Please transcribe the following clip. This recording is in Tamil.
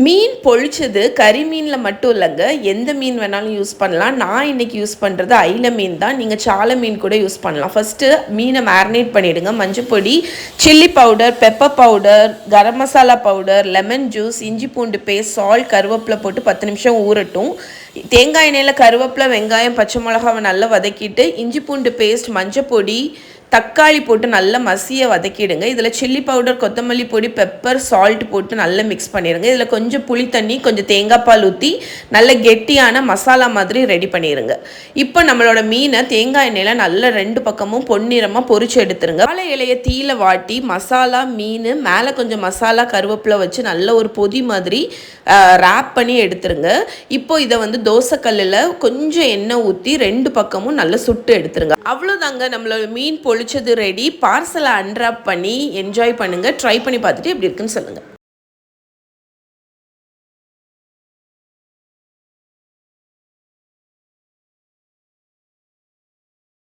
மீன் பொழிச்சது கறி மீனில் மட்டும் இல்லைங்க, எந்த மீன் வேணாலும் யூஸ் பண்ணலாம். நான் இன்றைக்கி யூஸ் பண்ணுறது ஐல மீன் தான். நீங்கள் சாலை மீன் கூட யூஸ் பண்ணலாம். ஃபஸ்ட்டு மீனை மேரினேட் பண்ணிவிடுங்க. மஞ்சள் பொடி, chilli powder, pepper powder, garam masala powder, lemon juice, இஞ்சி பூண்டு பேஸ்ட், சால்ட், கருவேப்பிலை போட்டு 10 நிமிஷம் ஊறட்டும். தேங்காய் எண்ணெயில் கருவேப்பிலை, வெங்காயம், பச்சை மிளகாவை நல்லா வதக்கிட்டு இஞ்சி பூண்டு பேஸ்ட், மஞ்சள் பொடி, தக்காளி போட்டு நல்லா மசிய வதக்கிடுங்க. இதில் சில்லி பவுடர், கொத்தமல்லி பொடி, பெப்பர், சால்ட் போட்டு நல்லா மிக்ஸ் பண்ணிடுங்க. இதில் கொஞ்சம் புளி தண்ணி, கொஞ்சம் தேங்காய் பால் ஊற்றி நல்ல கெட்டியான மசாலா மாதிரி ரெடி பண்ணிடுங்க. இப்போ நம்மளோட மீனை தேங்காய் எண்ணெயில் நல்லா 2 பக்கமும் பொன்னிறமாக பொரிச்சு எடுத்துருங்க. வாழை இலையை தீயில வாட்டி மசாலா, மீன் மேலே கொஞ்சம் மசாலா, கருவேப்பிலை வச்சு நல்ல ஒரு பொதி மாதிரி ரேப் பண்ணி எடுத்துருங்க. இப்போ இதை தோசைக்கல்லில் கொஞ்சம் எண்ணெய் ஊற்றி 2 பக்கமும் நல்லா சுட்டு எடுத்துருங்க. அவ்வளோதாங்க, நம்மளோட மீன் பொழிச்சது ரெடி. பார்சலை அன்ராப் பண்ணி என்ஜாய் பண்ணுங்கள். ட்ரை பண்ணி பார்த்துட்டு எப்படி இருக்குன்னு சொல்லுங்கள்.